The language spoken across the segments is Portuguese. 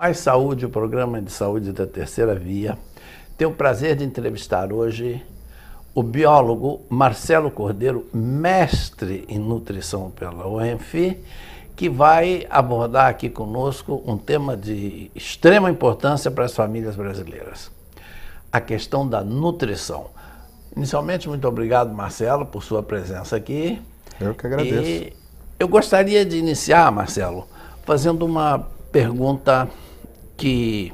Mais Saúde, o programa de saúde da Terceira Via. Tenho o prazer de entrevistar hoje o biólogo Marcelo Cordeiro, mestre em nutrição pela UENF, que vai abordar aqui conosco um tema de extrema importância para as famílias brasileiras: a questão da nutrição. Inicialmente, muito obrigado, Marcelo, por sua presença aqui. Eu que agradeço. E eu gostaria de iniciar, Marcelo, fazendo uma pergunta que,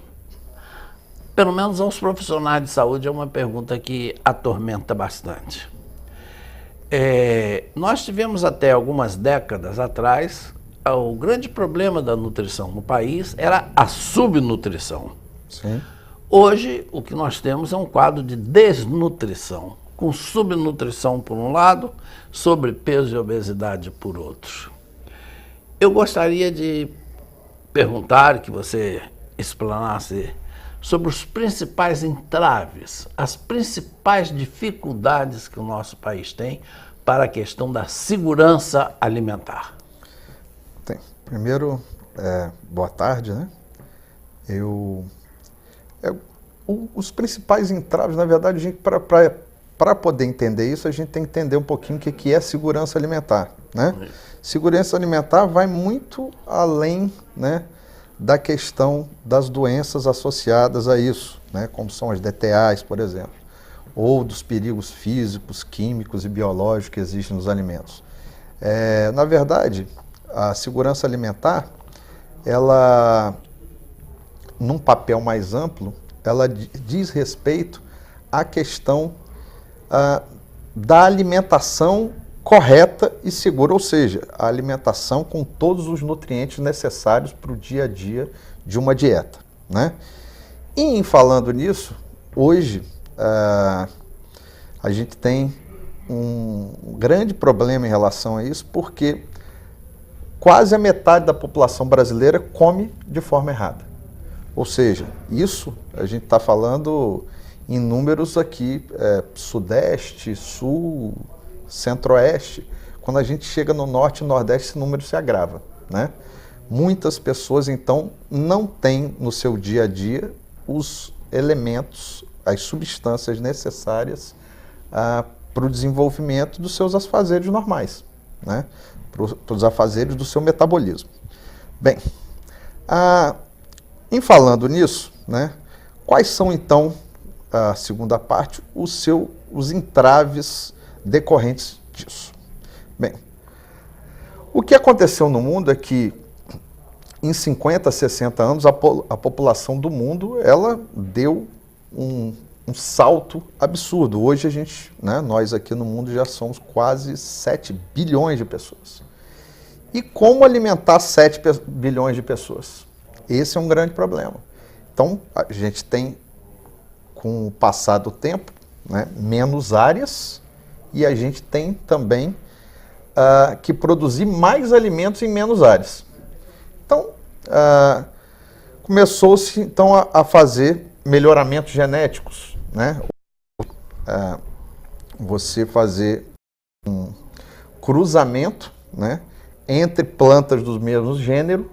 pelo menos aos profissionais de saúde, é uma pergunta que atormenta bastante. Nós tivemos até algumas décadas atrás, o grande problema da nutrição no país era a subnutrição. Sim. Hoje, o que nós temos é um quadro de desnutrição, com subnutrição por um lado, sobrepeso e obesidade por outro. Eu gostaria de perguntar, que você explanasse sobre os principais entraves, as principais dificuldades que o nosso país tem para a questão da segurança alimentar. Primeiro, boa tarde, né? Os principais entraves, na verdade, para poder entender isso, a gente tem que entender um pouquinho o que é segurança alimentar, né? Segurança alimentar vai muito além, né, da questão das doenças associadas a isso, né, como são as DTAs, por exemplo, ou dos perigos físicos, químicos e biológicos que existem nos alimentos. Na verdade, a segurança alimentar, ela, num papel mais amplo, ela diz respeito à questão da alimentação correta e segura, ou seja, a alimentação com todos os nutrientes necessários para o dia a dia de uma dieta, né? E em falando nisso, hoje a gente tem um grande problema em relação a isso, porque quase a metade da população brasileira come de forma errada. Ou seja, isso a gente está falando em números aqui, Sudeste, Sul, Centro-Oeste. Quando a gente chega no Norte e Nordeste, esse número se agrava, né? Muitas pessoas, então, não têm no seu dia a dia os elementos, as substâncias necessárias para o desenvolvimento dos seus afazeres normais, né? Para os afazeres do seu metabolismo. Bem, em falando nisso, né, quais são, então, a segunda parte, os entraves decorrentes disso? Bem, o que aconteceu no mundo é que em 50, 60 anos a população do mundo ela deu um salto absurdo. Hoje a gente, né, nós aqui no mundo já somos quase 7 bilhões de pessoas. E como alimentar 7 bilhões de pessoas? Esse é um grande problema. Então a gente tem, com o passar do tempo, né, menos áreas, e a gente tem também que produzir mais alimentos em menos áreas. Então, começou-se então a fazer melhoramentos genéticos, né? Você fazer um cruzamento, né, entre plantas do mesmo gênero,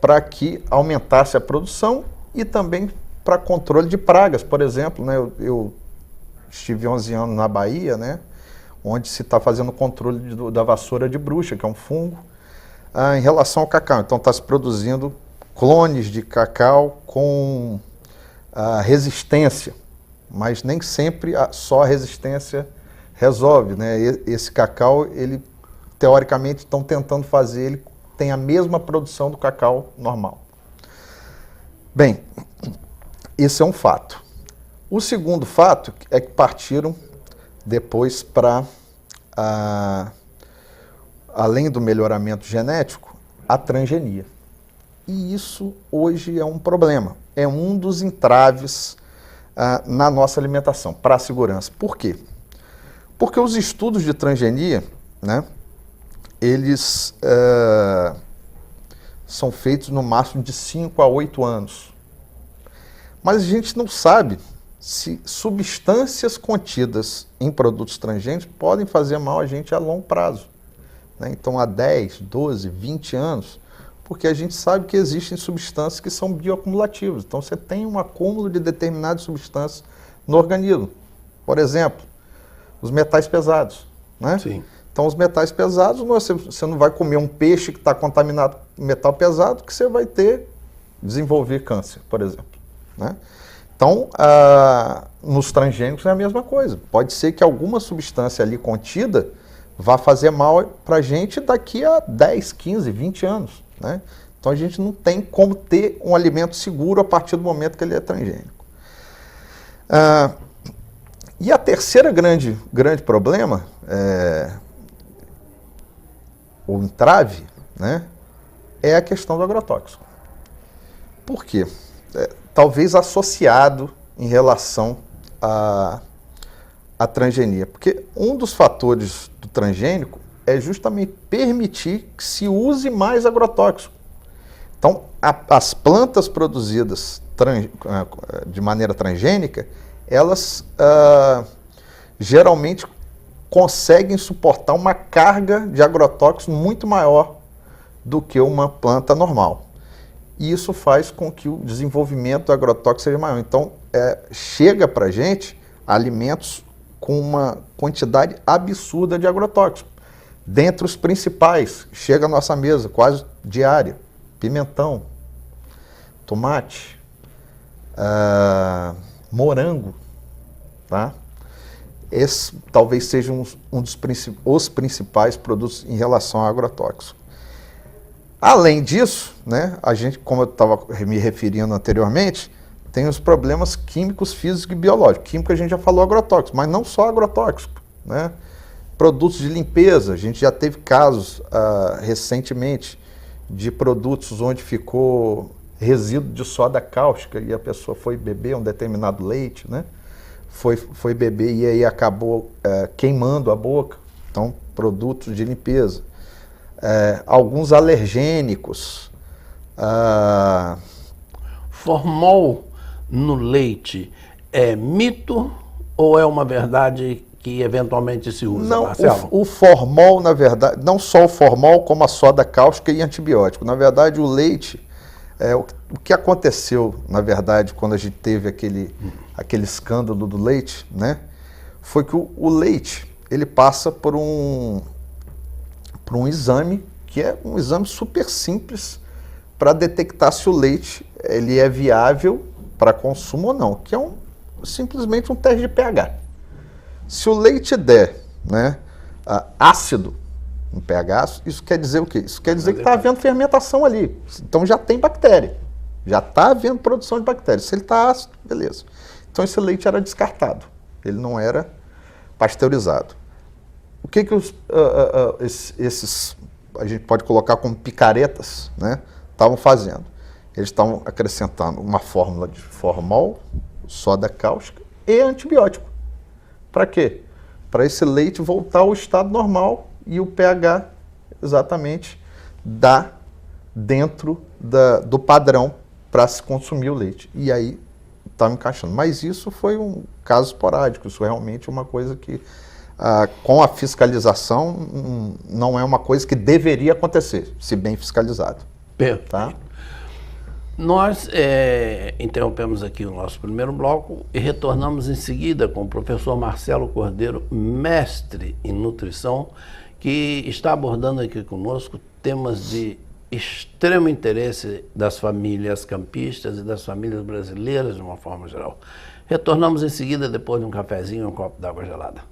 para que aumentasse a produção e também para controle de pragas. Por exemplo, né, eu estive 11 anos na Bahia, né, onde se está fazendo controle da vassoura de bruxa, que é um fungo, em relação ao cacau. Então está se produzindo clones de cacau com resistência, mas nem sempre só a resistência resolve, né? Esse cacau, ele teoricamente estão tentando fazer ele tem a mesma produção do cacau normal. Bem, esse é um fato. O segundo fato é que partiram depois para, além do melhoramento genético, a transgenia. E isso hoje é um problema, é um dos entraves na nossa alimentação, para a segurança. Por quê? Porque os estudos de transgenia, né, eles são feitos no máximo de 5 a 8 anos. Mas a gente não sabe se substâncias contidas em produtos transgênicos podem fazer mal a gente a longo prazo, né? Então, há 10, 12, 20 anos, porque a gente sabe que existem substâncias que são bioacumulativas. Então, você tem um acúmulo de determinadas substâncias no organismo. Por exemplo, os metais pesados, né? Sim. Então, os metais pesados, você não vai comer um peixe que está contaminado com metal pesado, que você vai desenvolver câncer, por exemplo, né? Então, nos transgênicos é a mesma coisa. Pode ser que alguma substância ali contida vá fazer mal para a gente daqui a 10, 15, 20 anos, né? Então, a gente não tem como ter um alimento seguro a partir do momento que ele é transgênico. E a terceira grande problema, o entrave, né, é a questão do agrotóxico. Por quê? Talvez associado em relação à transgenia. Porque um dos fatores do transgênico é justamente permitir que se use mais agrotóxico. Então, as plantas produzidas de maneira transgênica, elas geralmente conseguem suportar uma carga de agrotóxicos muito maior do que uma planta normal. E isso faz com que o desenvolvimento do agrotóxico seja maior. Então, chega para a gente alimentos com uma quantidade absurda de agrotóxico. Dentre os principais, chega à nossa mesa quase diária: pimentão, tomate, morango, tá? Esse talvez seja os principais produtos em relação ao agrotóxico. Além disso, né, a gente, como eu estava me referindo anteriormente, tem os problemas químicos, físicos e biológicos. Químico a gente já falou agrotóxico, mas não só agrotóxico, né? Produtos de limpeza, a gente já teve casos recentemente de produtos onde ficou resíduo de soda cáustica e a pessoa foi beber um determinado leite, né? Foi beber e aí acabou queimando a boca. Então, produtos de limpeza. Alguns alergênicos. Formol no leite é mito ou é uma verdade que eventualmente se usa, Não, Marcelo? o formol, na verdade, não só o formol, como a soda cáustica e antibiótico. Na verdade, o leite, o que aconteceu, na verdade, quando a gente teve aquele escândalo do leite, né, foi que o leite, ele passa por um exame, que é um exame super simples, para detectar se o leite ele é viável para consumo ou não, que é simplesmente um teste de pH. Se o leite der, né, ácido, um pH, isso quer dizer o quê? Isso quer dizer que está havendo fermentação ali. Então já tem bactéria. Já está havendo produção de bactérias. Se ele está ácido, beleza. Então esse leite era descartado. Ele não era pasteurizado. O que esses, a gente pode colocar como picaretas, né, estavam fazendo? Eles estavam acrescentando uma fórmula de formol, soda cáustica e antibiótico. Para quê? Para esse leite voltar ao estado normal e o pH exatamente dar dentro do padrão para se consumir o leite. E aí estava encaixando. Mas isso foi um caso esporádico, isso realmente é uma coisa que, com a fiscalização, não é uma coisa que deveria acontecer, se bem fiscalizado. Perfeito. Tá? Nós interrompemos aqui o nosso primeiro bloco e retornamos em seguida com o professor Marcelo Cordeiro, mestre em nutrição, que está abordando aqui conosco temas de extremo interesse das famílias campistas e das famílias brasileiras de uma forma geral. Retornamos em seguida, depois de um cafezinho e um copo d'água gelada.